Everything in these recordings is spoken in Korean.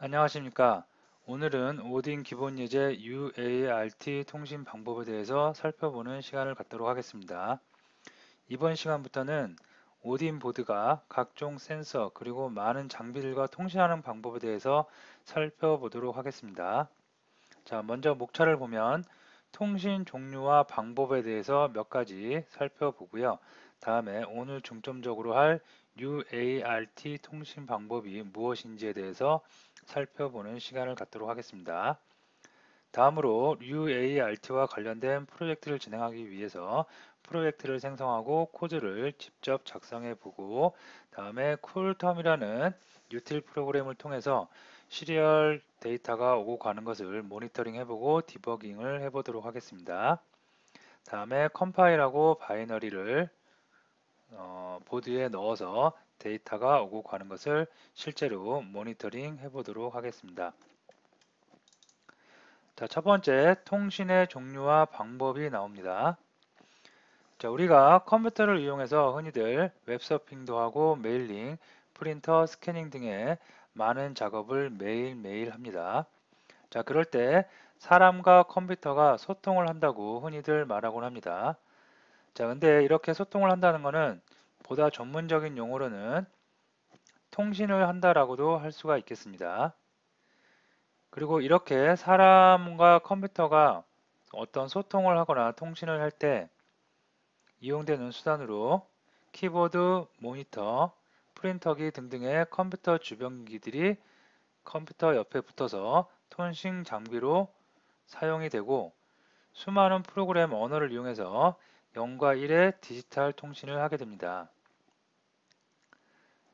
안녕하십니까. 오늘은 오딘 기본 예제 UART 통신 방법에 대해서 살펴보는 시간을 갖도록 하겠습니다. 이번 시간부터는 오딘 보드가 각종 센서 그리고 많은 장비들과 통신하는 방법에 대해서 살펴보도록 하겠습니다. 자, 먼저 목차를 보면 통신 종류와 방법에 대해서 몇 가지 살펴보고요. 다음에 오늘 중점적으로 할 UART 통신 방법이 무엇인지에 대해서 살펴보는 시간을 갖도록 하겠습니다. 다음으로 UART와 관련된 프로젝트를 진행하기 위해서 프로젝트를 생성하고 코드를 직접 작성해 보고 다음에 쿨텀이라는 유틸 프로그램을 통해서 시리얼 데이터가 오고 가는 것을 모니터링 해보고 디버깅을 해보도록 하겠습니다. 다음에 컴파일하고 바이너리를 보드에 넣어서 데이터가 오고 가는 것을 실제로 모니터링 해보도록 하겠습니다. 자, 첫 번째 통신의 종류와 방법이 나옵니다. 자, 우리가 컴퓨터를 이용해서 흔히들 웹서핑도 하고 메일링, 프린터, 스캐닝 등의 많은 작업을 매일매일 합니다. 자, 그럴 때 사람과 컴퓨터가 소통을 한다고 흔히들 말하곤 합니다. 자, 근데 이렇게 소통을 한다는 것은 보다 전문적인 용어로는 통신을 한다라고도 할 수가 있겠습니다. 그리고 이렇게 사람과 컴퓨터가 어떤 소통을 하거나 통신을 할 때 이용되는 수단으로 키보드, 모니터, 프린터기 등등의 컴퓨터 주변기들이 컴퓨터 옆에 붙어서 통신 장비로 사용이 되고 수많은 프로그램 언어를 이용해서 0과 1의 디지털 통신을 하게 됩니다.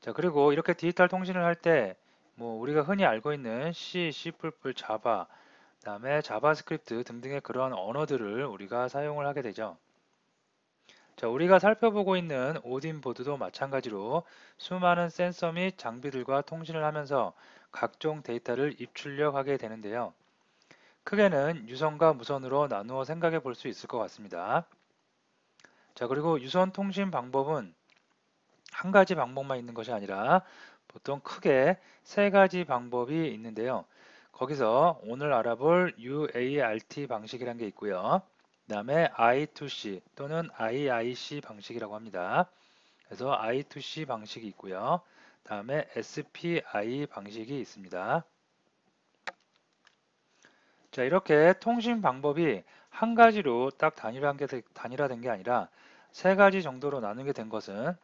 자, 그리고 이렇게 디지털 통신을 할 때 우리가 흔히 알고 있는 C, C++, 자바, 그다음에 자바스크립트 등등의 그러한 언어들을 우리가 사용을 하게 되죠. 자, 우리가 살펴보고 있는 오딘 보드도 마찬가지로 수많은 센서 및 장비들과 통신을 하면서 각종 데이터를 입출력하게 되는데요. 크게는 유선과 무선으로 나누어 생각해 볼 수 있을 것 같습니다. 자, 그리고 유선 통신 방법은 한 가지 방법만 있는 것이 아니라 보통 크게 세 가지 방법이 있는데요. 거기서 오늘 알아볼 UART 방식이라는 게 있고요. 그 다음에 I2C 또는 IIC 방식이라고 합니다. 그래서 I2C 방식이 있고요. 다음에 SPI 방식이 있습니다. 자, 이렇게 통신 방법이 한 가지로 딱 단일화된 게 아니라 세 가지 정도로 나누게 된 것은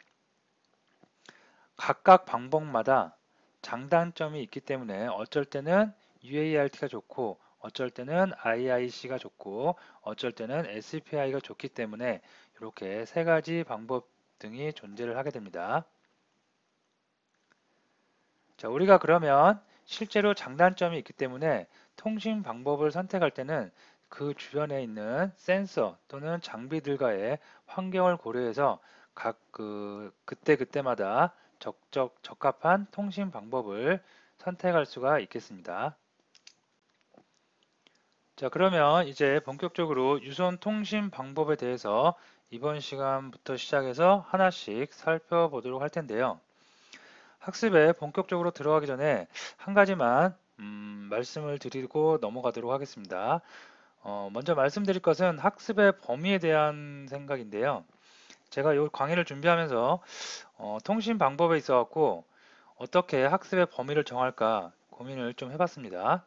각각 방법마다 장단점이 있기 때문에 어쩔 때는 UART가 좋고 어쩔 때는 IIC가 좋고 어쩔 때는 SPI가 좋기 때문에 이렇게 세 가지 방법 등이 존재를 하게 됩니다. 자, 우리가 그러면 실제로 장단점이 있기 때문에 통신 방법을 선택할 때는 그 주변에 있는 센서 또는 장비들과의 환경을 고려해서 그때그때마다 적합한 통신 방법을 선택할 수가 있겠습니다. 자, 그러면 이제 본격적으로 유선 통신 방법에 대해서 이번 시간부터 시작해서 하나씩 살펴보도록 할 텐데요. 학습에 본격적으로 들어가기 전에 한 가지만 말씀을 드리고 넘어가도록 하겠습니다. 먼저 말씀드릴 것은 학습의 범위에 대한 생각인데요. 제가 이 강의를 준비하면서 통신 방법에 있어 갖고 어떻게 학습의 범위를 정할까 고민을 좀 해봤습니다.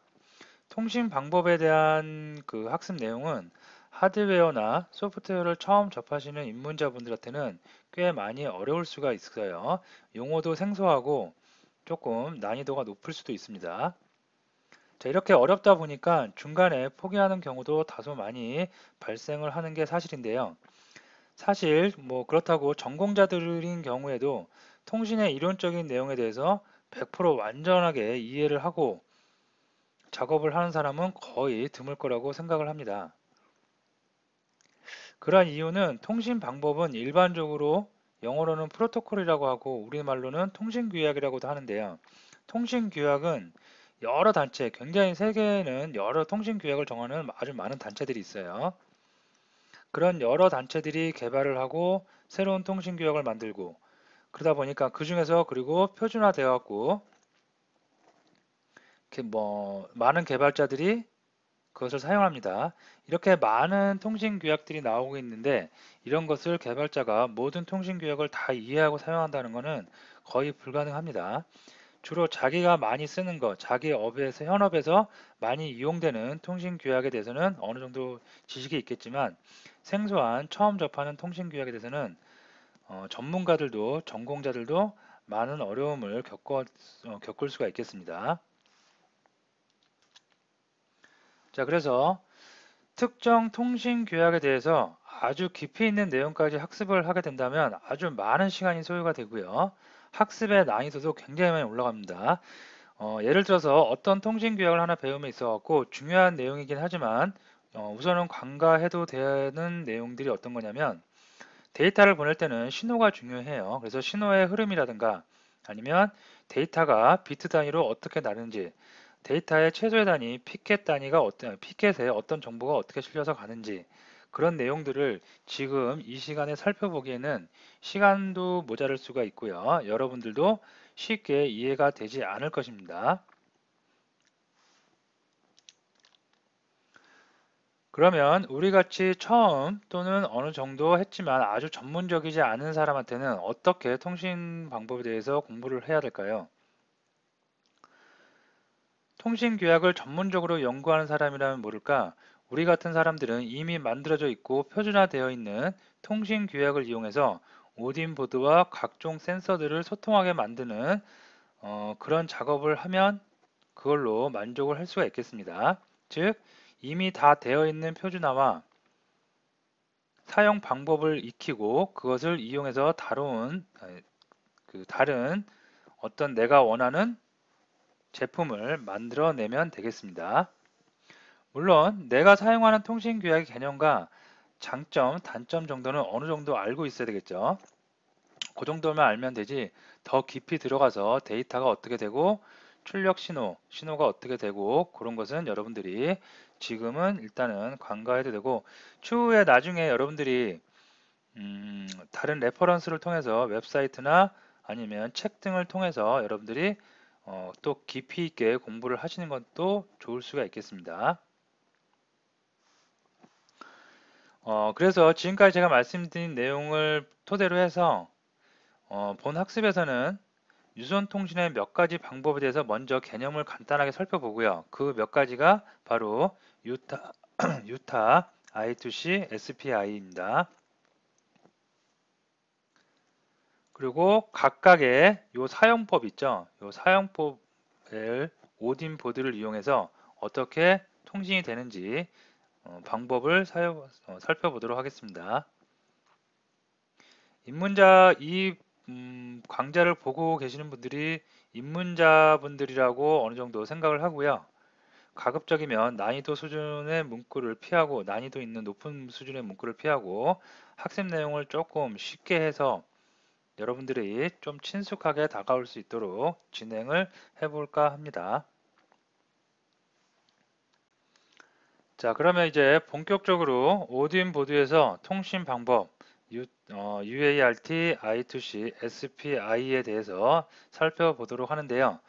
통신 방법에 대한 그 학습 내용은 하드웨어나 소프트웨어를 처음 접하시는 입문자분들한테는 꽤 많이 어려울 수가 있어요. 용어도 생소하고 조금 난이도가 높을 수도 있습니다. 자, 이렇게 어렵다 보니까 중간에 포기하는 경우도 다소 많이 발생을 하는 게 사실인데요. 사실 그렇다고 전공자들인 경우에도 통신의 이론적인 내용에 대해서 100% 완전하게 이해를 하고 작업을 하는 사람은 거의 드물 거라고 생각을 합니다. 그러한 이유는 통신 방법은 일반적으로 영어로는 프로토콜이라고 하고 우리말로는 통신규약이라고도 하는데요. 통신규약은 여러 단체, 굉장히 세계에는 여러 통신규약을 정하는 아주 많은 단체들이 있어요. 그런 여러 단체들이 개발을 하고 새로운 통신규약을 만들고 그러다 보니까 그 중에서 그리고 표준화되어 갖고 많은 개발자들이 그것을 사용합니다. 이렇게 많은 통신 규약들이 나오고 있는데 이런 것을 개발자가 모든 통신 규약을 다 이해하고 사용한다는 것은 거의 불가능합니다. 주로 자기가 많이 쓰는 것, 자기 업에서 현업에서 많이 이용되는 통신 규약에 대해서는 어느 정도 지식이 있겠지만 생소한 처음 접하는 통신 규약에 대해서는 전문가들도 전공자들도 많은 어려움을 겪을 수가 있겠습니다. 자, 그래서 특정 통신 규약에 대해서 아주 깊이 있는 내용까지 학습을 하게 된다면 아주 많은 시간이 소요가 되고요. 학습의 난이도도 굉장히 많이 올라갑니다. 예를 들어서 어떤 통신 규약을 하나 배움에 있어 갖고 중요한 내용이긴 하지만 우선은 간과해도 되는 내용들이 어떤 거냐면 데이터를 보낼 때는 신호가 중요해요. 그래서 신호의 흐름이라든가 아니면 데이터가 비트 단위로 어떻게 나는지 데이터의 최소의 단위, 피켓 단위가 피켓에 어떤 정보가 어떻게 실려서 가는지 그런 내용들을 지금 이 시간에 살펴보기에는 시간도 모자랄 수가 있고요. 여러분들도 쉽게 이해가 되지 않을 것입니다. 그러면 우리 같이 처음 또는 어느 정도 했지만 아주 전문적이지 않은 사람한테는 어떻게 통신 방법에 대해서 공부를 해야 될까요? 통신 규약을 전문적으로 연구하는 사람이라면 모를까? 우리 같은 사람들은 이미 만들어져 있고 표준화되어 있는 통신 규약을 이용해서 오딘 보드와 각종 센서들을 소통하게 만드는 그런 작업을 하면 그걸로 만족을 할 수가 있겠습니다. 즉, 이미 다 되어 있는 표준화와 사용 방법을 익히고 그것을 이용해서 다른 어떤 내가 원하는 제품을 만들어내면 되겠습니다. 물론 내가 사용하는 통신 규약의 개념과 장점, 단점 정도는 어느 정도 알고 있어야 되겠죠. 그 정도만 알면 되지 더 깊이 들어가서 데이터가 어떻게 되고 출력 신호가 어떻게 되고 그런 것은 여러분들이 지금은 일단은 간과해도 되고 추후에 나중에 여러분들이 다른 레퍼런스를 통해서 웹사이트나 아니면 책 등을 통해서 여러분들이 또 깊이 있게 공부를 하시는 것도 좋을 수가 있겠습니다. 그래서 지금까지 제가 말씀드린 내용을 토대로 해서 본 학습에서는 유선 통신의 몇 가지 방법에 대해서 먼저 개념을 간단하게 살펴보고요. 그 몇 가지가 바로 유타, 유타, I2C, SPI입니다. 그리고 각각의 요 사용법 있죠. 요 사용법을 오딘 보드를 이용해서 어떻게 통신이 되는지 방법을 살펴보도록 하겠습니다. 이 강좌를 보고 계시는 분들이 입문자분들이라고 어느 정도 생각을 하고요. 가급적이면 난이도 수준의 문구를 피하고 난이도 있는 높은 수준의 문구를 피하고 학습 내용을 조금 쉽게 해서 여러분들이 좀 친숙하게 다가올 수 있도록 진행을 해볼까 합니다. 자, 그러면 이제 본격적으로 오딘 보드에서 통신 방법 UART, I2C, SPI에 대해서 살펴보도록 하는데요.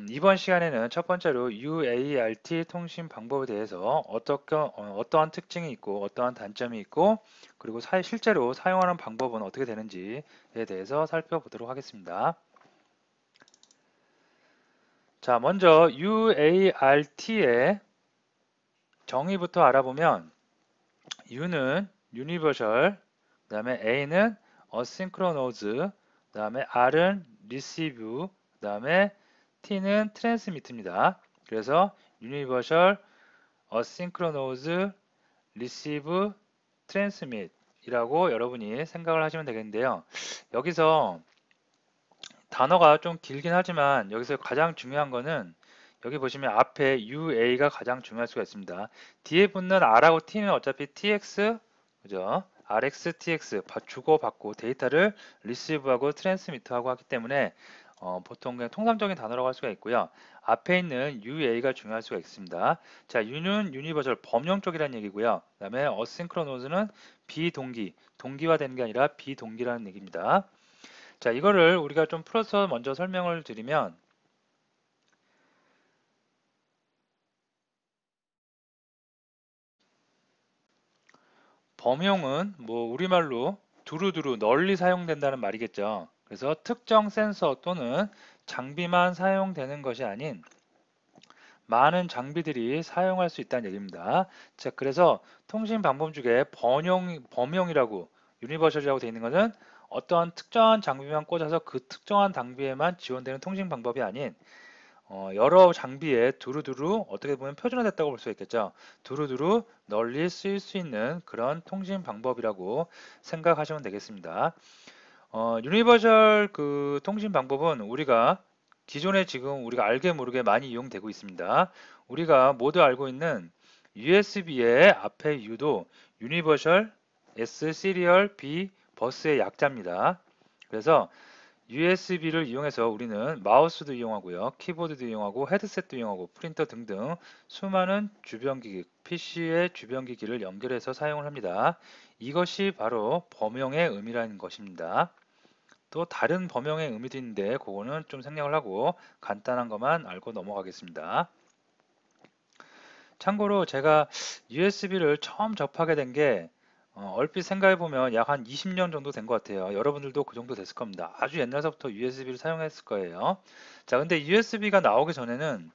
이번 시간에는 첫 번째로 UART 통신 방법에 대해서 어떠한 특징이 있고 어떠한 단점이 있고 그리고 실제로 사용하는 방법은 어떻게 되는지에 대해서 살펴보도록 하겠습니다. 자, 먼저 UART의 정의부터 알아보면 U는 Universal, 그 다음에 A는 Asynchronous, 그 다음에 R은 Receive, 그 다음에 T는 Transmit입니다. 그래서 Universal, Asynchronous, Receive, Transmit 이라고 여러분이 생각을 하시면 되겠는데요. 여기서 단어가 좀 길긴 하지만 여기서 가장 중요한 거는 여기 보시면 앞에 UA가 가장 중요할 수가 있습니다. 뒤에 붙는 R하고 T는 어차피 TX, 그죠? RX, TX 주고받고 데이터를 receive하고 transmit하고 하기 때문에 보통 그냥 통상적인 단어라고 할 수가 있고요. 앞에 있는 UA가 중요할 수가 있습니다. 자, U는 유니버설 범용적이라는 얘기고요. 그 다음에 어싱크로노즈는 비동기, 동기화되는 게 아니라 비동기라는 얘기입니다. 자, 이거를 우리가 좀 풀어서 먼저 설명을 드리면 범용은 뭐 우리말로 두루두루 널리 사용된다는 말이겠죠. 그래서 특정 센서 또는 장비만 사용되는 것이 아닌 많은 장비들이 사용할 수 있다는 얘기입니다. 자, 그래서 통신 방법 중에 범용이라고 유니버셜이라고 되어 있는 것은 어떤 특정한 장비만 꽂아서 그 특정한 장비에만 지원되는 통신 방법이 아닌 여러 장비에 두루두루 어떻게 보면 표준화됐다고 볼 수 있겠죠. 두루두루 널리 쓰일 수 있는 그런 통신 방법이라고 생각하시면 되겠습니다. 유니버셜 그 통신 방법은 우리가 기존에 지금 우리가 알게 모르게 많이 이용되고 있습니다. 우리가 모두 알고 있는 USB의 앞에 U도 유니버셜, S 시리얼, B 버스의 약자입니다. 그래서 USB를 이용해서 우리는 마우스도 이용하고요, 키보드도 이용하고, 헤드셋도 이용하고, 프린터 등등 수많은 주변기기, PC의 주변기기를 연결해서 사용을 합니다. 이것이 바로 범용의 의미라는 것입니다. 또 다른 범용의 의미도 있는데 그거는 좀 생략을 하고 간단한 것만 알고 넘어가겠습니다. 참고로 제가 USB를 처음 접하게 된 게 얼핏 생각해보면 약 한 20년 정도 된 것 같아요. 여러분들도 그 정도 됐을 겁니다. 아주 옛날서부터 USB를 사용했을 거예요. 자, 근데 USB가 나오기 전에는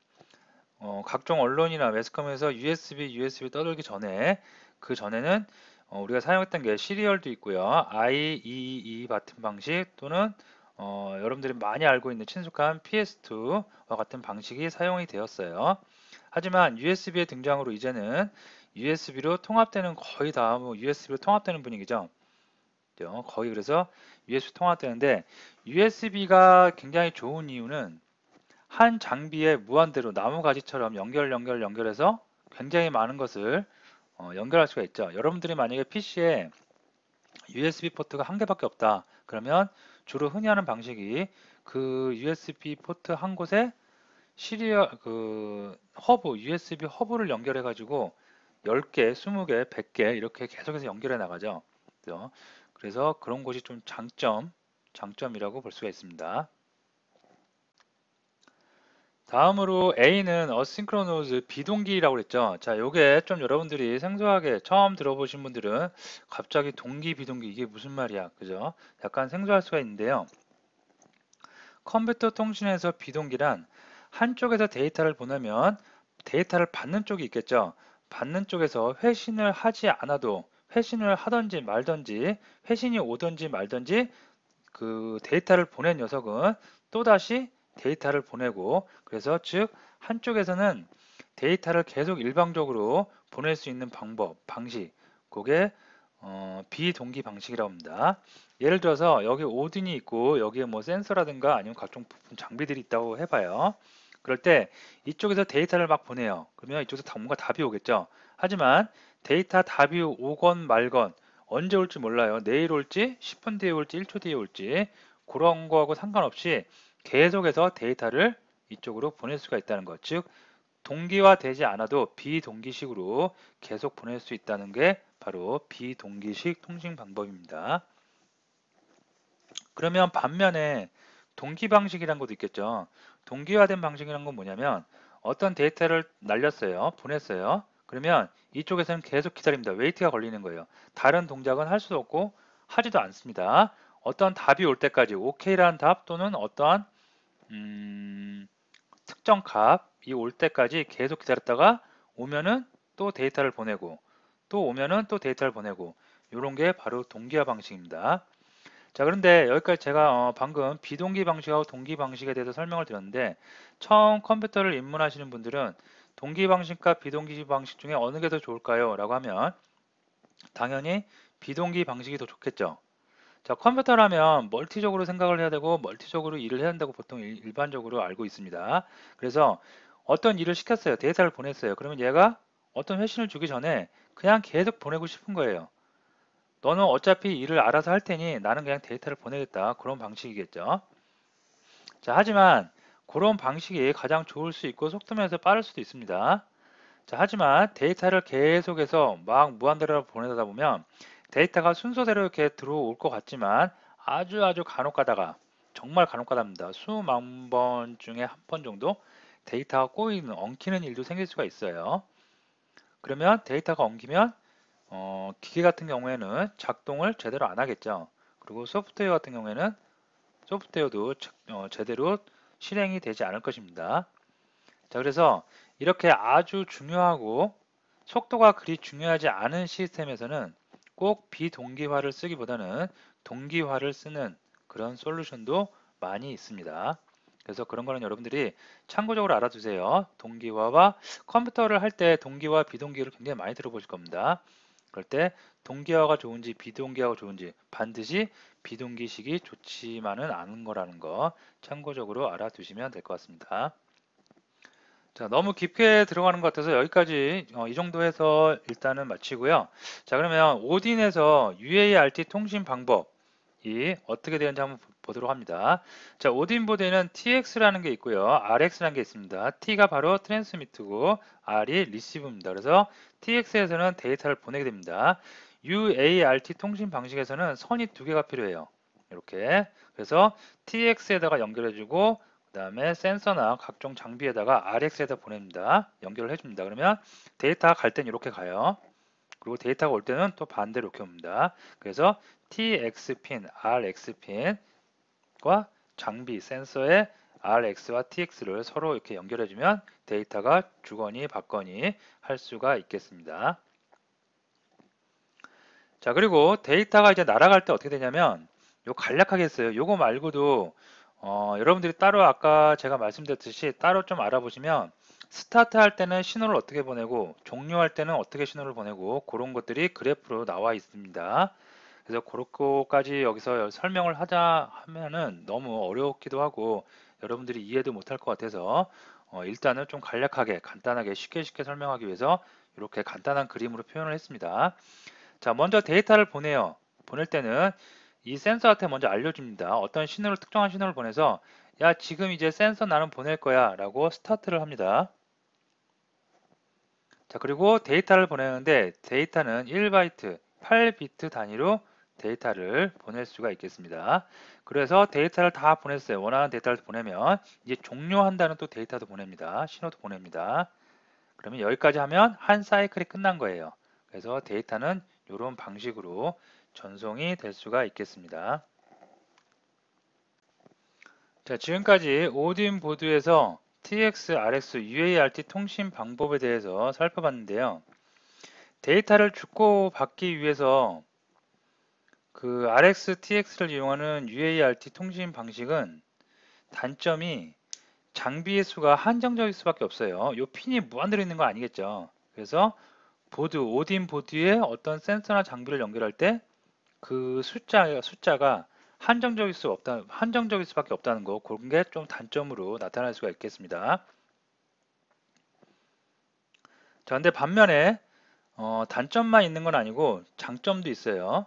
각종 언론이나 매스컴에서 USB 떠들기 전에 그 전에는 우리가 사용했던 게 시리얼도 있고요. IEEE 같은 방식 또는 여러분들이 많이 알고 있는 친숙한 PS2와 같은 방식이 사용이 되었어요. 하지만 USB의 등장으로 이제는 USB로 통합되는 거의 다 뭐 USB로 통합되는 분위기죠. 거의 그래서 USB 통합되는데 USB가 굉장히 좋은 이유는 한 장비에 무한대로 나무가지처럼 연결해서 굉장히 많은 것을 연결할 수가 있죠. 여러분들이 만약에 PC에 USB 포트가 한 개밖에 없다. 그러면 주로 흔히 하는 방식이 그 USB 포트 한 곳에 시리얼 USB 허브를 연결해 가지고 10개, 20개, 100개 이렇게 계속해서 연결해 나가죠. 그래서 그런 것이 좀 장점이라고 볼 수가 있습니다. 다음으로 A는 어싱크로노즈 비동기라고 했죠. 자, 요게 좀 여러분들이 생소하게 처음 들어보신 분들은 갑자기 동기, 비동기 이게 무슨 말이야, 그죠? 약간 생소할 수가 있는데요. 컴퓨터 통신에서 비동기란 한쪽에서 데이터를 보내면 데이터를 받는 쪽이 있겠죠. 받는 쪽에서 회신을 하지 않아도 회신을 하든지 말든지 회신이 오든지 말든지 그 데이터를 보낸 녀석은 또다시 데이터를 보내고 그래서 즉 한쪽에서는 데이터를 계속 일방적으로 보낼 수 있는 방식 그게 비동기 방식이라고 합니다. 예를 들어서 여기 오딘이 있고 여기에 뭐 센서라든가 아니면 각종 부품 장비들이 있다고 해봐요. 그럴 때 이쪽에서 데이터를 막 보내요. 그러면 이쪽에서 뭔가 답이 오겠죠. 하지만 데이터 답이 오건 말건 언제 올지 몰라요. 내일 올지, 10분 뒤에 올지, 1초 뒤에 올지 그런 거하고 상관없이 계속해서 데이터를 이쪽으로 보낼 수가 있다는 것. 즉 동기화되지 않아도 비동기식으로 계속 보낼 수 있다는 게 바로 비동기식 통신 방법입니다. 그러면 반면에 동기 방식이란 것도 있겠죠. 동기화된 방식이란 건 뭐냐면 어떤 데이터를 날렸어요. 보냈어요. 그러면 이쪽에서는 계속 기다립니다. 웨이트가 걸리는 거예요. 다른 동작은 할 수도 없고 하지도 않습니다. 어떤 답이 올 때까지 OK라는 답 또는 어떠한 특정 값이 올 때까지 계속 기다렸다가 오면은 또 데이터를 보내고 또 오면은 또 데이터를 보내고 이런 게 바로 동기화 방식입니다. 자, 그런데 여기까지 제가 방금 비동기 방식하고 동기 방식에 대해서 설명을 드렸는데 처음 컴퓨터를 입문하시는 분들은 동기 방식과 비동기 방식 중에 어느 게 더 좋을까요? 라고 하면 당연히 비동기 방식이 더 좋겠죠. 자, 컴퓨터라면 멀티적으로 생각을 해야 되고 멀티적으로 일을 해야 한다고 보통 일반적으로 알고 있습니다. 그래서 어떤 일을 시켰어요. 데이터를 보냈어요. 그러면 얘가 어떤 회신을 주기 전에 그냥 계속 보내고 싶은 거예요. 너는 어차피 일을 알아서 할 테니 나는 그냥 데이터를 보내겠다. 그런 방식이겠죠. 자, 하지만 그런 방식이 가장 좋을 수 있고 속도면서 빠를 수도 있습니다. 자, 하지만 데이터를 계속해서 막 무한대로 보내다 보면 데이터가 순서대로 이렇게 들어올 것 같지만 아주 간혹 가다가 정말 간혹 가다입니다. 수만 번 중에 한 번 정도 데이터가 꼬이는 엉키는 일도 생길 수가 있어요. 그러면 데이터가 엉키면 기계 같은 경우에는 작동을 제대로 안 하겠죠. 그리고 소프트웨어 같은 경우에는 소프트웨어도 제대로 실행이 되지 않을 것입니다. 자, 그래서 이렇게 아주 중요하고 속도가 그리 중요하지 않은 시스템에서는 꼭 비동기화를 쓰기보다는 동기화를 쓰는 그런 솔루션도 많이 있습니다. 그래서 그런 거는 여러분들이 참고적으로 알아두세요. 동기화와 컴퓨터를 할 때 동기화, 비동기를 굉장히 많이 들어보실 겁니다. 그럴 때 동기화가 좋은지 비동기화가 좋은지 반드시 비동기식이 좋지만은 않은 거라는 거 참고적으로 알아두시면 될 것 같습니다. 자, 너무 깊게 들어가는 것 같아서 여기까지 이 정도 해서 일단은 마치고요. 자, 그러면 오딘에서 UART 통신 방법이 어떻게 되는지 한번 보도록 합니다. 자, 오딘 보드에는 TX라는 게 있고요. RX라는 게 있습니다. T가 바로 트랜스미트고 R이 리시브입니다. 그래서 TX에서는 데이터를 보내게 됩니다. UART 통신 방식에서는 선이 두 개가 필요해요. 이렇게. 그래서 TX에다가 연결해주고 그 다음에 센서나 각종 장비에다가 RX에다 보냅니다. 연결을 해줍니다. 그러면 데이터가 갈 땐 이렇게 가요. 그리고 데이터가 올 때는 또 반대로 이렇게 옵니다. 그래서 TX핀, RX핀과 장비, 센서의 RX와 TX를 서로 이렇게 연결해주면 데이터가 주거니 받거니 할 수가 있겠습니다. 자, 그리고 데이터가 이제 날아갈 때 어떻게 되냐면 요 간략하게 했어요. 요거 말고도 여러분들이 따로 아까 제가 말씀드렸듯이 따로 좀 알아보시면 스타트 할 때는 신호를 어떻게 보내고 종료할 때는 어떻게 신호를 보내고 그런 것들이 그래프로 나와 있습니다. 그래서 그렇게까지 여기서 설명을 하자 하면은 너무 어렵기도 하고 여러분들이 이해도 못할 것 같아서 일단은 좀 간략하게 간단하게 쉽게 설명하기 위해서 이렇게 간단한 그림으로 표현을 했습니다. 자, 먼저 데이터를 보내요. 보낼 때는 이 센서한테 먼저 알려줍니다. 어떤 신호를, 특정한 신호를 보내서 야, 지금 이제 센서 나는 보낼 거야 라고 스타트를 합니다. 자, 그리고 데이터를 보내는데 데이터는 1바이트, 8비트 단위로 데이터를 보낼 수가 있겠습니다. 그래서 데이터를 다 보냈어요. 원하는 데이터를 보내면 이제 종료한다는 또 데이터도 보냅니다. 신호도 보냅니다. 그러면 여기까지 하면 한 사이클이 끝난 거예요. 그래서 데이터는 이런 방식으로 전송이 될 수가 있겠습니다. 자, 지금까지 오딘 보드에서 TX, RX, UART 통신 방법에 대해서 살펴봤는데요. 데이터를 주고받기 위해서 그 RX, TX를 이용하는 UART 통신 방식은 단점이 장비의 수가 한정적일 수밖에 없어요. 이 핀이 무한대로 있는 거 아니겠죠. 그래서 보드, 오딘 보드에 어떤 센서나 장비를 연결할 때 그 숫자가 한정적일 수밖에 없다는 거, 그런 게 좀 단점으로 나타날 수가 있겠습니다. 자, 근데 반면에 단점만 있는 건 아니고 장점도 있어요.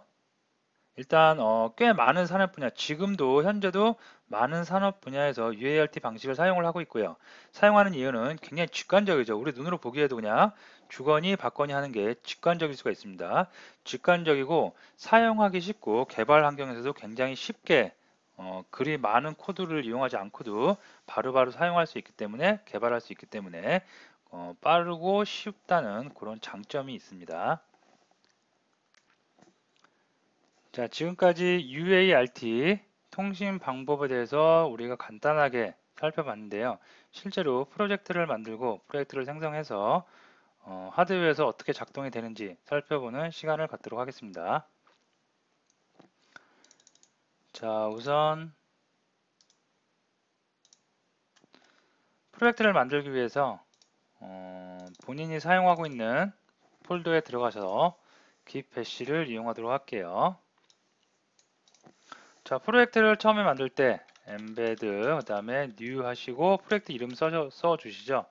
일단 꽤 많은 산업 분야, 지금도 현재도 많은 산업 분야에서 UART 방식을 사용을 하고 있고요. 사용하는 이유는 굉장히 직관적이죠. 우리 눈으로 보기에도 그냥 주거니 받거니 하는 게 직관적일 수가 있습니다. 직관적이고 사용하기 쉽고 개발 환경에서도 굉장히 쉽게 그리 많은 코드를 이용하지 않고도 바로바로 사용할 수 있기 때문에 개발할 수 있기 때문에 빠르고 쉽다는 그런 장점이 있습니다. 자, 지금까지 UART 통신 방법에 대해서 우리가 간단하게 살펴봤는데요. 실제로 프로젝트를 만들고 프로젝트를 생성해서 하드웨어에서 어떻게 작동이 되는지 살펴보는 시간을 갖도록 하겠습니다. 자, 우선 프로젝트를 만들기 위해서 본인이 사용하고 있는 폴더에 들어가셔서 git bash를 이용하도록 할게요. 자, 프로젝트를 처음에 만들 때 embed 그 다음에 new 하시고 프로젝트 이름 써 주시죠.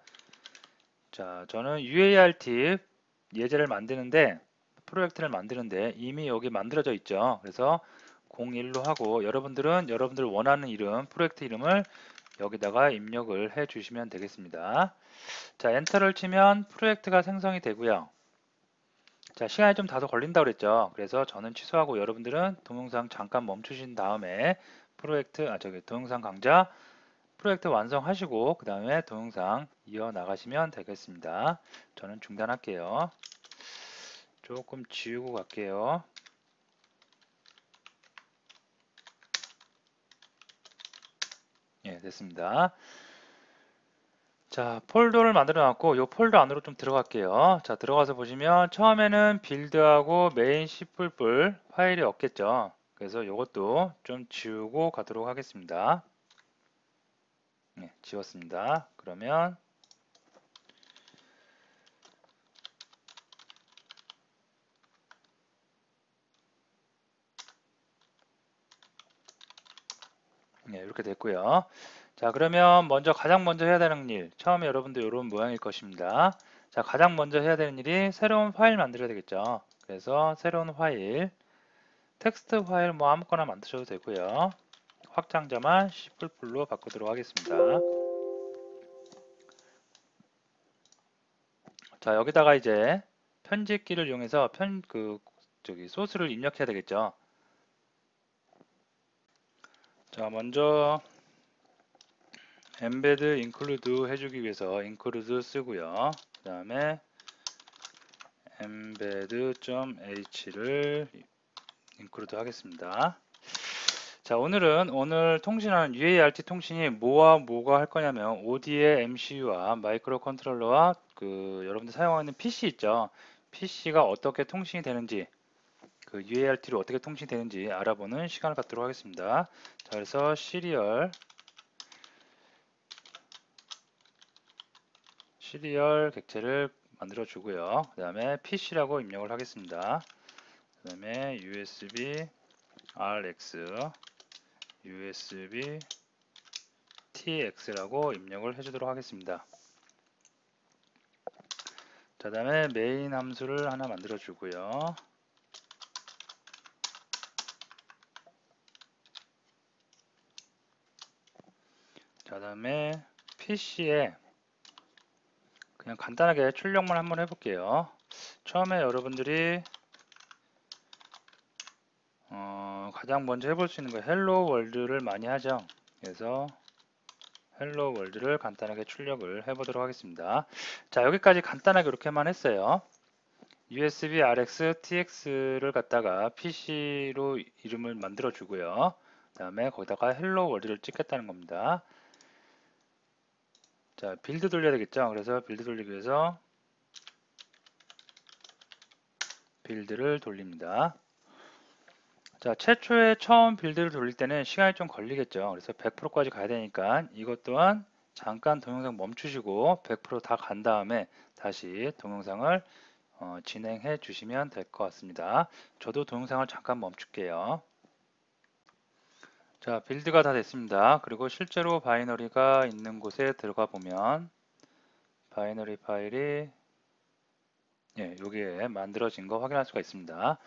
자, 저는 UART 예제를 만드는데 프로젝트를 만드는데 이미 여기 만들어져 있죠. 그래서 01로 하고 여러분들은 여러분들 원하는 이름, 프로젝트 이름을 여기다가 입력을 해 주시면 되겠습니다. 자, 엔터를 치면 프로젝트가 생성이 되고요. 자, 시간이 좀 다소 걸린다고 그랬죠. 그래서 저는 취소하고 여러분들은 동영상 잠깐 멈추신 다음에 동영상 강좌 프로젝트 완성하시고 그 다음에 동영상 이어나가시면 되겠습니다. 저는 중단할게요. 조금 지우고 갈게요. 예, 됐습니다. 자, 폴더를 만들어 놨고 이 폴더 안으로 좀 들어갈게요. 자, 들어가서 보시면 처음에는 빌드하고 메인 C++ 파일이 없겠죠. 그래서 이것도 좀 지우고 가도록 하겠습니다. 네, 지웠습니다. 그러면 네, 이렇게 됐고요. 자, 그러면 가장 먼저 해야 되는 일, 처음에 여러분들 이런 모양일 것입니다. 자, 가장 먼저 해야 되는 일이 새로운 파일 만들어야 되겠죠. 그래서 새로운 파일, 텍스트 파일 뭐 아무거나 만드셔도 되고요. 확장자만 C++로 바꾸도록 하겠습니다. 자, 여기다가 이제 편집기를 이용해서 소스를 입력해야 되겠죠. 자, 먼저 embed include 해주기 위해서 include 쓰고요. 그 다음에 embed.h를 include 하겠습니다. 자, 오늘 통신하는 UART 통신이 뭐와 뭐가 할 거냐면 OD의 MCU와 마이크로 컨트롤러와 여러분들 사용하는 PC 있죠. PC가 어떻게 통신이 되는지 그 UART로 어떻게 통신이 되는지 알아보는 시간을 갖도록 하겠습니다. 자, 그래서 시리얼 객체를 만들어 주고요. 그 다음에 PC라고 입력을 하겠습니다. 그 다음에 USB RX, USB TX라고 입력을 해주도록 하겠습니다. 자, 다음에 메인 함수를 하나 만들어 주고요. 자, 다음에 PC에 그냥 간단하게 출력만 한번 해볼게요. 처음에 여러분들이 가장 먼저 해볼 수 있는 거 헬로 월드를 많이 하죠. 그래서 헬로 월드를 간단하게 출력을 해보도록 하겠습니다. 자, 여기까지 간단하게 이렇게만 했어요. USB RX TX를 갖다가 PC로 이름을 만들어 주고요. 그 다음에 거기다가 헬로 월드를 찍겠다는 겁니다. 자, 빌드 돌려야 되겠죠. 그래서 빌드 돌리기 위해서 빌드를 돌립니다. 자, 최초에 처음 빌드를 돌릴 때는 시간이 좀 걸리겠죠. 그래서 100%까지 가야 되니까 이것 또한 잠깐 동영상 멈추시고 100%다 간 다음에 다시 동영상을 진행해 주시면 될 것 같습니다. 저도 동영상을 잠깐 멈출게요. 자, 빌드가 다 됐습니다. 그리고 실제로 바이너리가 있는 곳에 들어가 보면 바이너리 파일이 여기에 만들어진 거 확인할 수가 있습니다.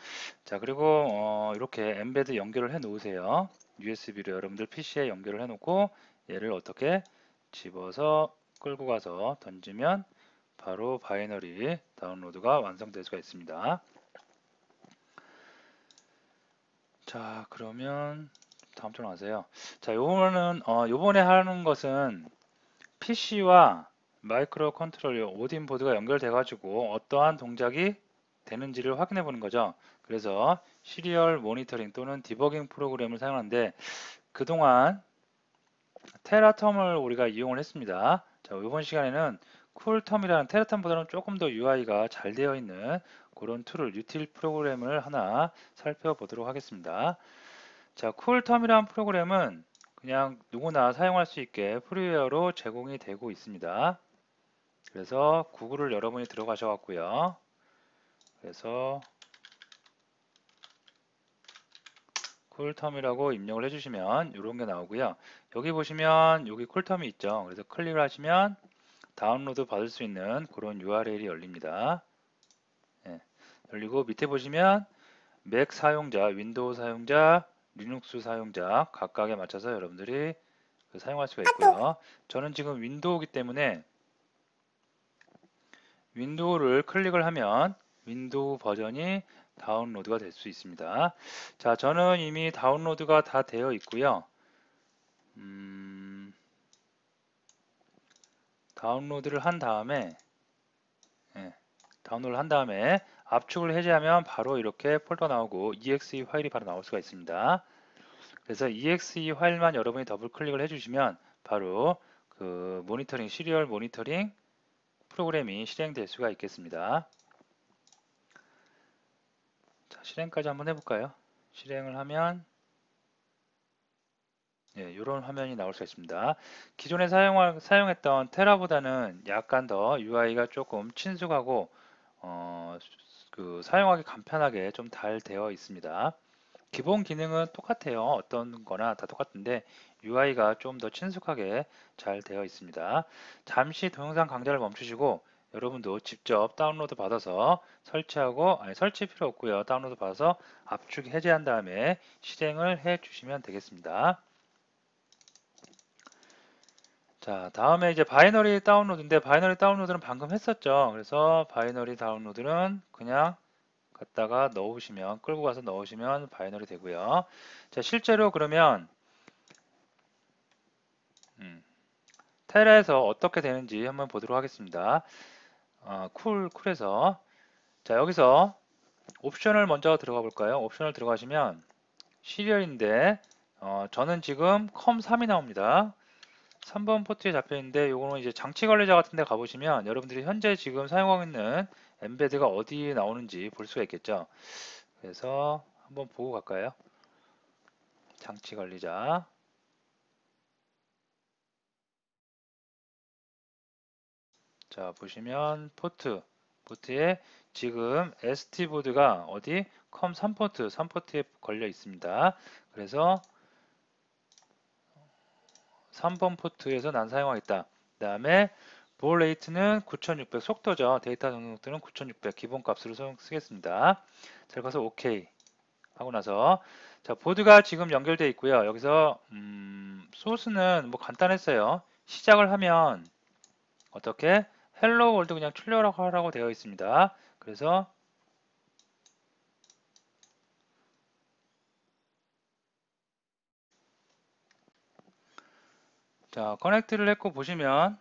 자, 그리고 이렇게 엠베드 연결을 해 놓으세요. USB로 여러분들 PC에 연결을 해 놓고 얘를 어떻게 집어서 끌고 가서 던지면 바로 바이너리 다운로드가 완성될 수가 있습니다. 자, 그러면 다음 쪽으로 가세요. 자, 요번에 하는 것은 PC와 마이크로 컨트롤러 오딘 보드가 연결돼 가지고 어떠한 동작이 되는지를 확인해 보는 거죠. 그래서 시리얼 모니터링 또는 디버깅 프로그램을 사용하는데 그동안 테라텀을 우리가 이용을 했습니다. 자, 이번 시간에는 쿨텀이라는 테라텀보다는 조금 더 UI가 잘 되어 있는 그런 툴을 유틸 프로그램을 하나 살펴보도록 하겠습니다. 자, 쿨텀이라는 프로그램은 그냥 누구나 사용할 수 있게 프리웨어로 제공이 되고 있습니다. 그래서 구글을 여러분이 들어가셔 갖고요. 그래서 쿨텀이라고 입력을 해주시면 이런 게 나오고요. 여기 보시면 여기 쿨텀이 있죠. 그래서 클릭을 하시면 다운로드 받을 수 있는 그런 URL이 열립니다. 열리고 밑에 보시면 맥 사용자, 윈도우 사용자, 리눅스 사용자 각각에 맞춰서 여러분들이 사용할 수가 있고요. 저는 지금 윈도우이기 때문에 윈도우를 클릭을 하면 윈도우 버전이 다운로드가 될 수 있습니다. 자, 저는 이미 다운로드가 다 되어 있고요. 다운로드를 한 다음에 압축을 해제하면 바로 이렇게 폴더 나오고 exe 파일이 바로 나올 수가 있습니다. 그래서 exe 파일만 여러분이 더블 클릭을 해주시면 바로 그 모니터링, 시리얼 모니터링 프로그램이 실행될 수가 있겠습니다. 자, 실행까지 한번 해볼까요? 실행을 하면 이런 화면이 나올 수 있습니다. 기존에 사용했던 테라보다는 약간 더 UI가 조금 친숙하고 사용하기 간편하게 좀 잘 되어 있습니다. 기본 기능은 똑같아요. 어떤 거나 다 똑같은데 UI가 좀 더 친숙하게 잘 되어 있습니다. 잠시 동영상 강좌를 멈추시고 여러분도 직접 다운로드 받아서 설치하고, 설치 필요 없고요. 다운로드 받아서 압축 해제한 다음에 실행을 해 주시면 되겠습니다. 자, 다음에 이제 바이너리 다운로드인데 바이너리 다운로드는 방금 했었죠. 그래서 바이너리 다운로드는 그냥 갖다가 넣으시면, 끌고 가서 넣으시면 바이너리 되고요. 자, 실제로 그러면 테라에서 어떻게 되는지 한번 보도록 하겠습니다. 쿨에서 자, 여기서 옵션을 먼저 들어가 볼까요? 옵션을 들어가시면 시리얼인데 저는 지금 컴3이 나옵니다. 3번 포트에 잡혀 있는데 요거는 이제 장치 관리자 같은 데 가보시면 여러분들이 현재 지금 사용하고 있는 엠베드가 어디에 나오는지 볼 수가 있겠죠. 그래서 한번 보고 갈까요? 장치 관리자. 자, 보시면 포트에 지금 ST보드가 어디? 컴3포트, 3포트에 걸려 있습니다. 그래서 3번 포트에서 난 사용하겠다. 그 다음에 볼 레이트는 9600 속도죠. 데이터 등록도는 9600 기본값으로 쓰겠습니다. 자, 가서 OK 하고 나서 자, 보드가 지금 연결되어 있고요. 여기서 소스는 뭐 간단했어요. 시작을 하면 어떻게 헬로 월드 그냥 출력하라고 되어 있습니다. 그래서 자, 커넥트를 했고 보시면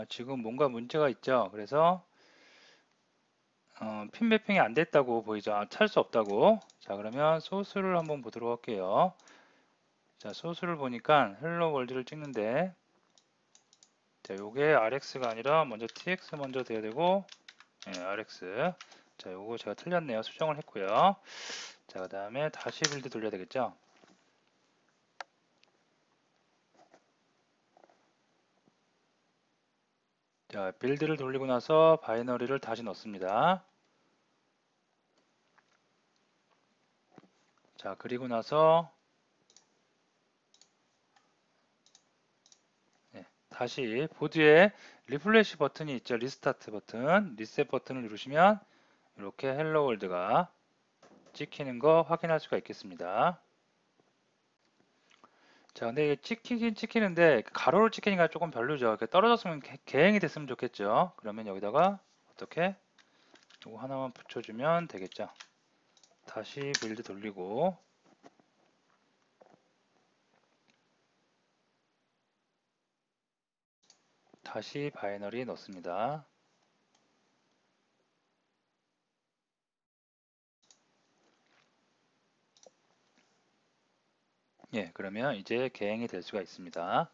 지금 뭔가 문제가 있죠. 그래서 핀 매핑이 안 됐다고 보이죠. 찰 수 없다고. 자, 그러면 소스를 한번 보도록 할게요. 자, 소스를 보니까 헬로 월드를 찍는데 자, 요게 RX가 아니라 먼저 TX 먼저 돼야 되고 RX. 자, 요거 제가 틀렸네요. 수정을 했고요. 자, 그 다음에 다시 빌드 돌려야 되겠죠. 자, 빌드를 돌리고 나서 바이너리를 다시 넣습니다. 자, 그리고 나서 다시 보드에 리플래시 버튼이 있죠. 리스타트 버튼, 리셋 버튼을 누르시면 이렇게 헬로 월드가 찍히는 거 확인할 수가 있겠습니다. 자, 근데 이게 찍히긴 찍히는데 가로로 찍히니까 조금 별로죠. 이렇게 떨어졌으면 개행이 됐으면 좋겠죠. 그러면 여기다가 어떻게 이거 하나만 붙여주면 되겠죠. 다시 빌드 돌리고 다시 바이너리 넣습니다. 예, 그러면 이제 개행이 될 수가 있습니다.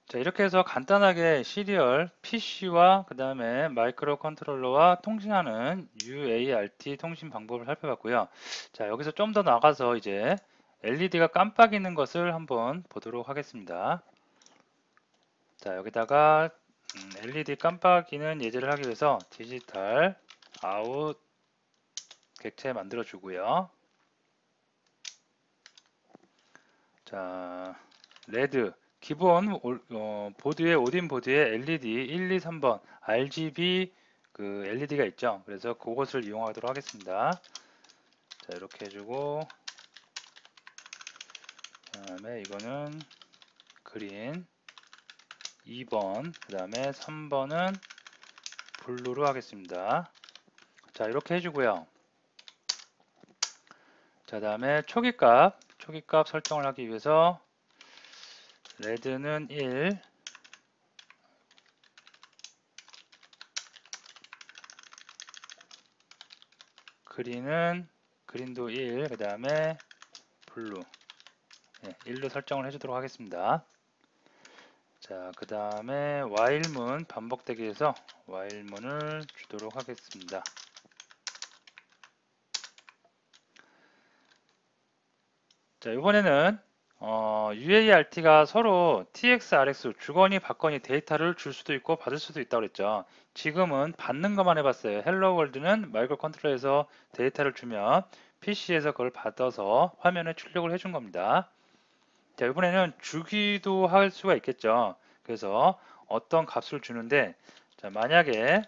자, 이렇게 해서 간단하게 시리얼 PC와 그 다음에 마이크로 컨트롤러와 통신하는 UART 통신 방법을 살펴봤고요. 자, 여기서 좀 더 나가서 이제 LED가 깜빡이는 것을 한번 보도록 하겠습니다. 자, 여기다가 LED 깜빡이는 예제를 하기 위해서 디지털 아웃 객체 만들어 주고요. 자, 레드 기본 보드에 오딘 보드에 LED 1, 2, 3번 RGB 그 LED가 있죠. 그래서 그것을 이용하도록 하겠습니다. 자, 이렇게 해주고 그다음에 이거는 그린 2번 그다음에 3번은 블루로 하겠습니다. 자, 이렇게 해주고요. 자, 다음에 초기값 설정을 하기 위해서 레드는 1 그린도 1, 그 다음에 블루 1로 설정을 해주도록 하겠습니다. 자, 그 다음에 while문 반복되기 위해서 while문을 주도록 하겠습니다. 자, 이번에는 UART가 서로 TX, RX 주거니 받거니 데이터를 줄 수도 있고 받을 수도 있다고 그랬죠. 지금은 받는 것만 해봤어요. 헬로 월드는 마이크로 컨트롤러에서 데이터를 주면 PC에서 그걸 받아서 화면에 출력을 해준 겁니다. 자, 이번에는 주기도 할 수가 있겠죠. 그래서 어떤 값을 주는데, 자, 만약에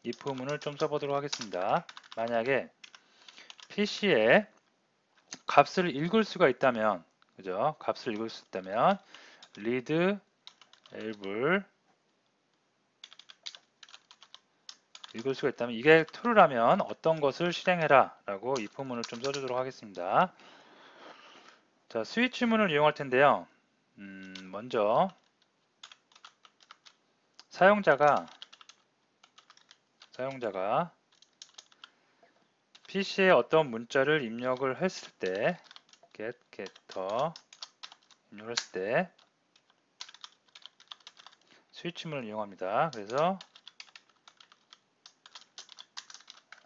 if문을 좀 써보도록 하겠습니다. 만약에 PC에 값을 읽을 수가 있다면, 그죠? 값을 읽을 수 있다면 read able 읽을 수가 있다면 이게 true라면 어떤 것을 실행해라 라고 if문을 좀 써주도록 하겠습니다. 자, 스위치문을 이용할 텐데요. 먼저 사용자가 PC에 어떤 문자를 입력을 했을 때 getter 입력을 했을 때 스위치문을 이용합니다. 그래서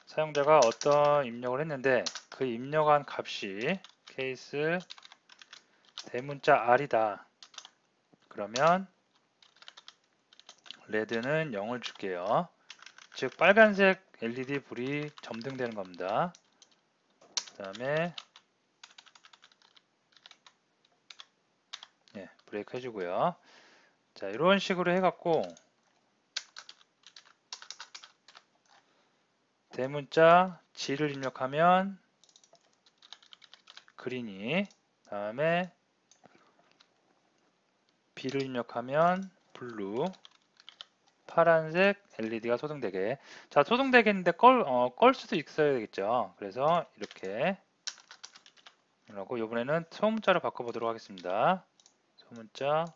사용자가 어떤 입력을 했는데 그 입력한 값이 케이스 대문자 R이다. 그러면 red는 0을 줄게요. 즉 빨간색 LED 불이 점등되는 겁니다. 그 다음에 브레이크 해주고요. 자, 이런 식으로 해갖고 대문자 G를 입력하면 그린이, 다음에 B를 입력하면 블루, 파란색 LED가 소등되게. 자, 소등되겠는데 끌 수도 있어야 되겠죠. 그래서 이렇게 하고 이번에는 소문자로 바꿔보도록 하겠습니다. 소문자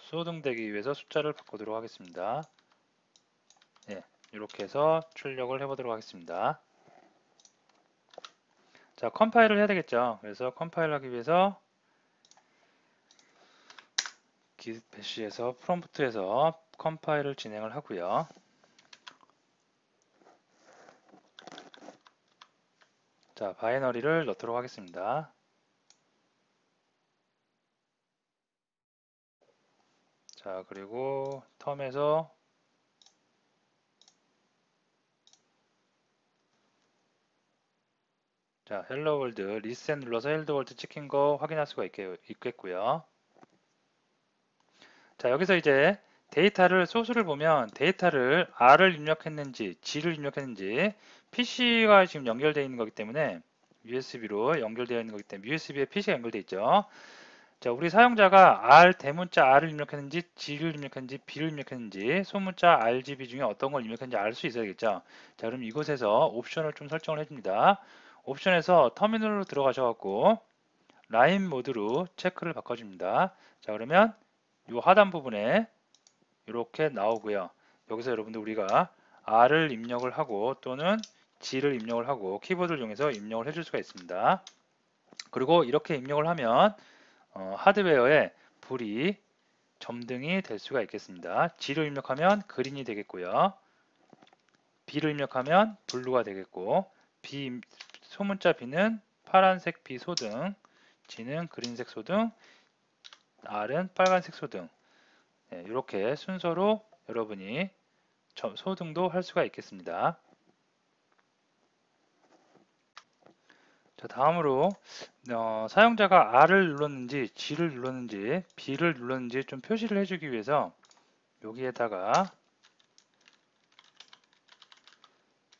소등되기 위해서 숫자를 바꾸도록 하겠습니다. 이렇게 해서 출력을 해보도록 하겠습니다. 자, 컴파일을 해야 되겠죠. 그래서 컴파일 하기 위해서 git bash에서 프롬프트에서 컴파일을 진행을 하고요. 자, 바이너리를 넣도록 하겠습니다. 자, 그리고 텀에서 자, 헬로 월드 리셋 눌러서 헬로 월드 찍힌 거 확인할 수가 있겠고요. 자, 여기서 이제 데이터를 소스를 보면 데이터를 R을 입력했는지 G를 입력했는지 PC가 지금 연결되어 있는 거기 때문에 USB로 연결되어 있는 거기 때문에 USB에 PC가 연결되어 있죠. 자, 우리 사용자가 R 대문자 R을 입력했는지 G를 입력했는지 B를 입력했는지 소문자 RGB 중에 어떤 걸 입력했는지 알 수 있어야겠죠. 자, 그럼 이곳에서 옵션을 좀 설정을 해줍니다. 옵션에서 터미널로 들어가셔갖고 라인 모드로 체크를 바꿔줍니다. 자, 그러면 이 하단 부분에 이렇게 나오고요. 여기서 여러분들 우리가 R을 입력을 하고 또는 G를 입력을 하고 키보드를 이용해서 입력을 해줄 수가 있습니다. 그리고 이렇게 입력을 하면 하드웨어에 불이 점등이 될 수가 있겠습니다. G를 입력하면 그린이 되겠고요. B를 입력하면 블루가 되겠고 소문자 B는 파란색 B 소등, G는 그린색 소등, R은 빨간색 소등. 이렇게 순서로 여러분이 소등도 할 수가 있겠습니다. 자, 다음으로 사용자가 R을 눌렀는지 G를 눌렀는지 B를 눌렀는지 좀 표시를 해주기 위해서 여기에다가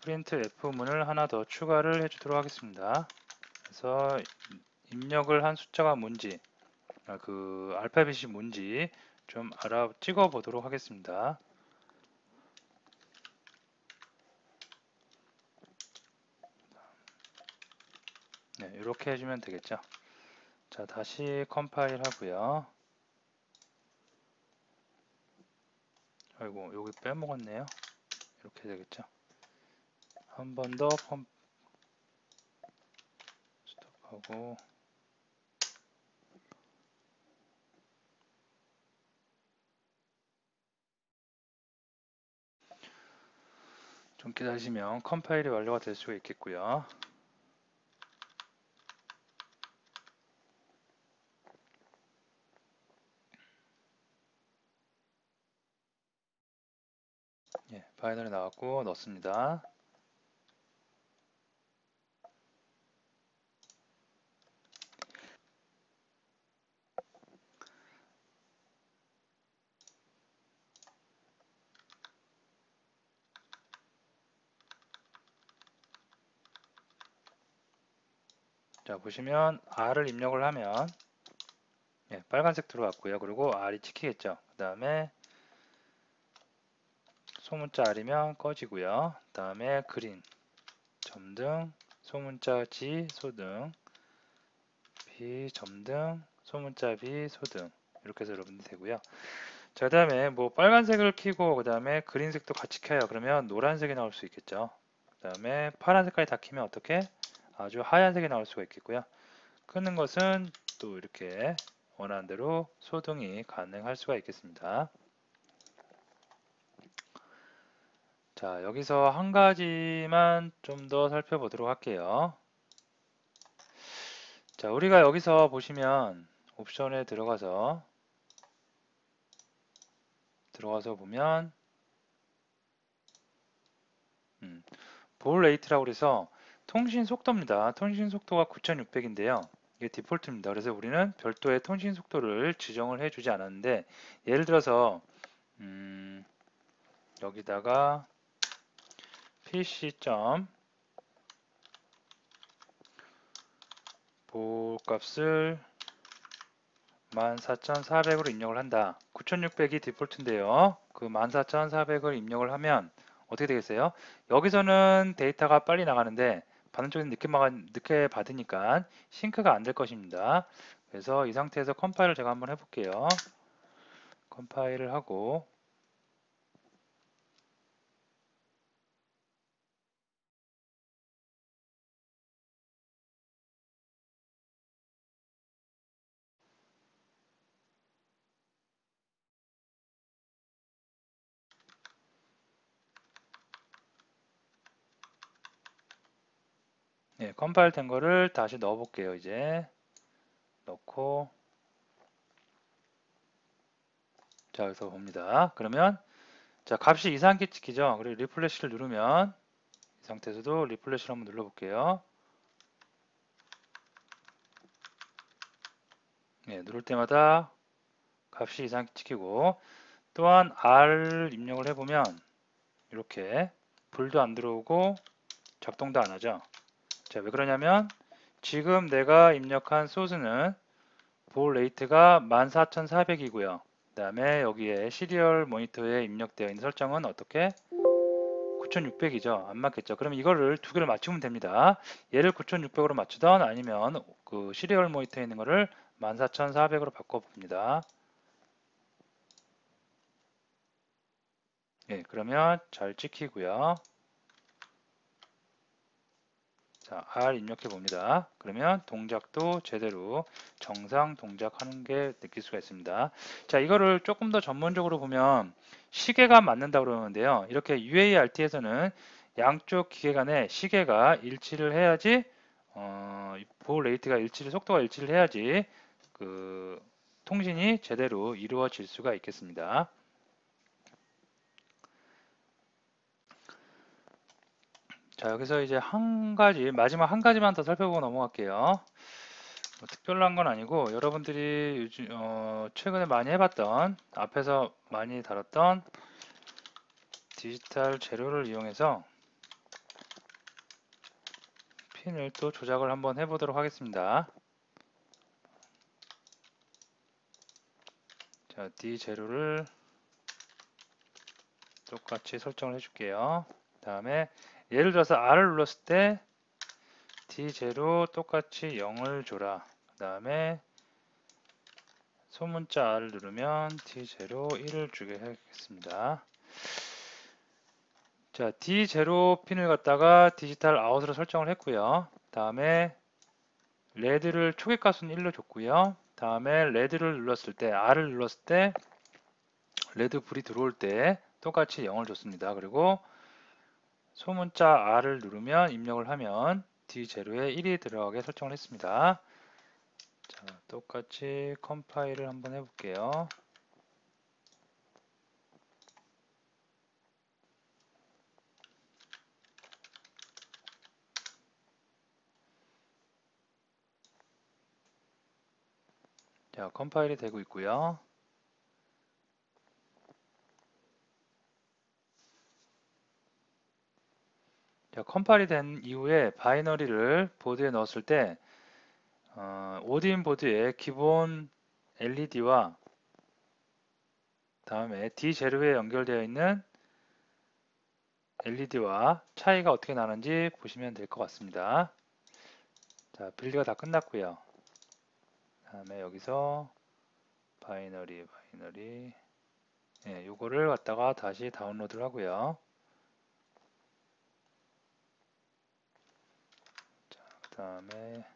프린트 F문을 하나 더 추가를 해주도록 하겠습니다. 그래서 입력을 한 숫자가 뭔지 그 알파벳이 뭔지 좀 찍어 보도록 하겠습니다. 이렇게 해주면 되겠죠. 자, 다시 컴파일 하고요. 아이고, 여기 빼먹었네요. 이렇게 되겠죠. 한 번 더 스톱하고 좀 기다리시면 컴파일이 완료가 될 수가 있겠고요. 예, 파이널이 나왔고 넣습니다. 자, 보시면 R을 입력을 하면 예, 빨간색 들어왔고요. 그리고 R이 찍히겠죠. 그 다음에 소문자 R이면 꺼지고요. 그 다음에 그린, 점등, 소문자 G, 소등, B, 점등, 소문자 B, 소등 이렇게 해서 여러분들 되고요. 자, 그 다음에 뭐 빨간색을 켜고 그 다음에 그린색도 같이 켜요. 그러면 노란색이 나올 수 있겠죠. 그 다음에 파란색까지 다 켜면 어떻게? 아주 하얀색이 나올 수가 있겠고요. 끄는 것은 또 이렇게 원하는 대로 소등이 가능할 수가 있겠습니다. 자, 여기서 한 가지만 좀 더 살펴보도록 할게요. 자, 우리가 여기서 보시면 옵션에 들어가서 보면 볼 레이트라고 그래서 통신 속도입니다. 통신 속도가 9600인데요. 이게 디폴트입니다. 그래서 우리는 별도의 통신 속도를 지정을 해주지 않았는데 예를 들어서 여기다가 pc. 볼 값을 14400으로 입력을 한다. 9600이 디폴트인데요. 그 14400을 입력을 하면 어떻게 되겠어요? 여기서는 데이터가 빨리 나가는데 받는 쪽에는 늦게 받으니까 싱크가 안 될 것입니다. 그래서 이 상태에서 컴파일을 제가 한번 해볼게요. 컴파일을 하고 네, 컴파일 된 거를 다시 넣어 볼게요. 이제 넣고 자, 여기서 봅니다. 그러면 자, 값이 이상하게 찍히죠. 그리고 리플래시를 누르면 이 상태에서도 리플래시를 한번 눌러볼게요. 네, 누를 때마다 값이 이상하게 찍히고 또한 R 입력을 해보면 이렇게 불도 안 들어오고 작동도 안 하죠. 자, 왜 그러냐면 지금 내가 입력한 소스는 볼 레이트가 14400이고요. 그 다음에 여기에 시리얼 모니터에 입력되어 있는 설정은 어떻게? 9600이죠. 안 맞겠죠. 그럼 이거를 두 개를 맞추면 됩니다. 얘를 9600으로 맞추던 아니면 그 시리얼 모니터에 있는 거를 14400으로 바꿔봅니다. 예, 그러면 잘 찍히고요. 자, R 입력해 봅니다. 그러면 동작도 제대로 정상 동작하는 게 느낄 수가 있습니다. 자, 이거를 조금 더 전문적으로 보면 시계가 맞는다 그러는데요. 이렇게 UART에서는 양쪽 기계 간의 시계가 일치를 해야지 볼 레이트가 속도가 일치를 해야지 그 통신이 제대로 이루어질 수가 있겠습니다. 자, 여기서 이제 마지막 한 가지만 더 살펴보고 넘어갈게요. 뭐 특별한 건 아니고 여러분들이 요즘 최근에 많이 해봤던 앞에서 많이 다뤘던 디지털 재료를 이용해서 핀을 또 조작을 한번 해보도록 하겠습니다. 자, D 재료를 똑같이 설정을 해줄게요. 그 다음에 예를 들어서 R을 눌렀을 때 D 재료 똑같이 0을 줘라. 그 다음에 소문자 R을 누르면 D 재료 1을 주게 하겠습니다. 자, D0 핀을 갖다가 디지털 아웃으로 설정을 했고요. 다음에 레드를 초계가수는 1로 줬고요. 다음에 레드를 눌렀을 때, R을 눌렀을 때 레드 불이 들어올 때 똑같이 0을 줬습니다. 그리고 소문자 R을 누르면 입력을 하면 D0에 1이 들어가게 설정을 했습니다. 자, 똑같이 컴파일을 한번 해볼게요. 자, 컴파일이 되고 있고요. 자, 컴파일이 된 이후에 바이너리를 보드에 넣었을 때 오딘 보드의 기본 LED와 다음에 D0에 연결되어 있는 LED와 차이가 어떻게 나는지 보시면 될 것 같습니다. 자, 빌드가 다 끝났고요. 다음에 여기서 바이너리 요거를 갖다가 다시 다운로드를 하고요. 자, 그 다음에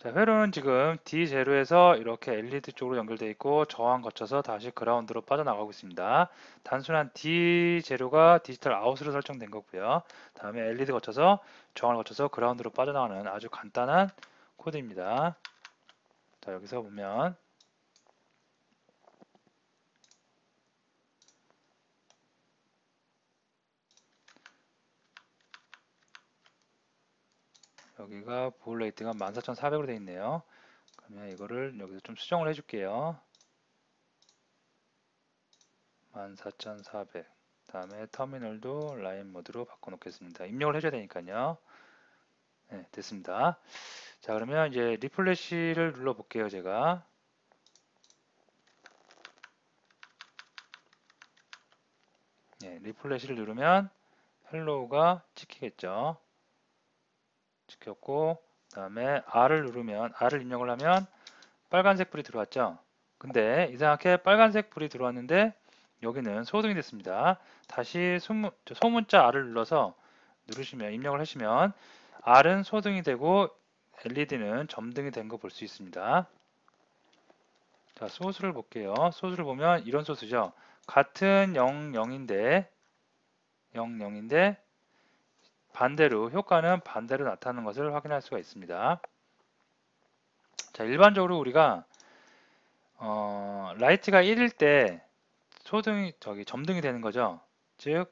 자, 회로는 지금 D0에서 이렇게 LED 쪽으로 연결되어 있고 저항 거쳐서 다시 그라운드로 빠져나가고 있습니다. 단순한 D0가 디지털 아웃으로 설정된 거고요. 다음에 LED 거쳐서 저항을 거쳐서 그라운드로 빠져나가는 아주 간단한 코드입니다. 자, 여기서 보면 여기가 볼 레이트가 14,400으로 되어 있네요. 그러면 이거를 여기서 좀 수정을 해줄게요. 14,400. 다음에 터미널도 라인 모드로 바꿔놓겠습니다. 입력을 해줘야 되니까요. 네, 됐습니다. 자, 그러면 이제 리플래시를 눌러 볼게요, 제가. 네, 리플래시를 누르면 헬로우가 찍히겠죠. 찍혔고, 그다음에 R을 누르면 R을 입력을 하면 빨간색 불이 들어왔죠. 근데 이상하게 빨간색 불이 들어왔는데 여기는 소등이 됐습니다. 다시 소문자 R을 눌러서 누르시면 입력을 하시면 R은 소등이 되고 LED는 점등이 된 거 볼 수 있습니다. 자, 소스를 볼게요. 소스를 보면 이런 소스죠. 같은 00인데 반대로 효과는 반대로 나타나는 것을 확인할 수가 있습니다. 자, 일반적으로 우리가 라이트가 1일 때 점등이 되는 거죠. 즉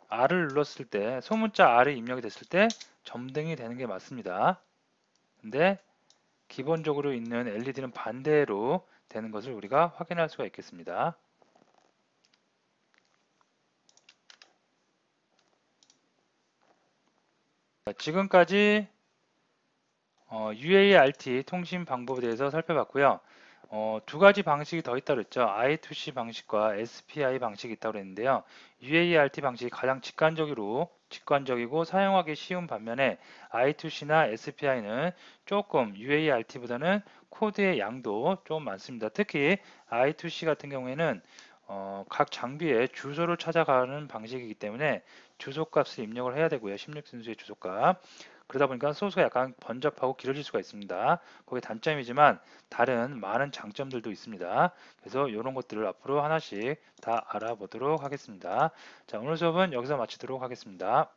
R을 눌렀을 때 소문자 R이 입력이 됐을 때 점등이 되는 게 맞습니다. 근데 기본적으로 있는 LED는 반대로 되는 것을 우리가 확인할 수가 있겠습니다. 자, 지금까지 UART 통신 방법에 대해서 살펴봤고요. 두 가지 방식이 더 있다고 그랬죠. I2C 방식과 SPI 방식이 있다고 그랬는데요. UART 방식이 가장 직관적이고 사용하기 쉬운 반면에 I2C나 SPI는 조금 UART보다는 코드의 양도 좀 많습니다. 특히 I2C 같은 경우에는 각 장비에 주소를 찾아가는 방식이기 때문에 주소값을 입력을 해야 되고요. 16순수의 주소값. 그러다 보니까 소스가 약간 번잡하고 길어질 수가 있습니다. 그게 단점이지만 다른 많은 장점들도 있습니다. 그래서 이런 것들을 앞으로 하나씩 다 알아보도록 하겠습니다. 자, 오늘 수업은 여기서 마치도록 하겠습니다.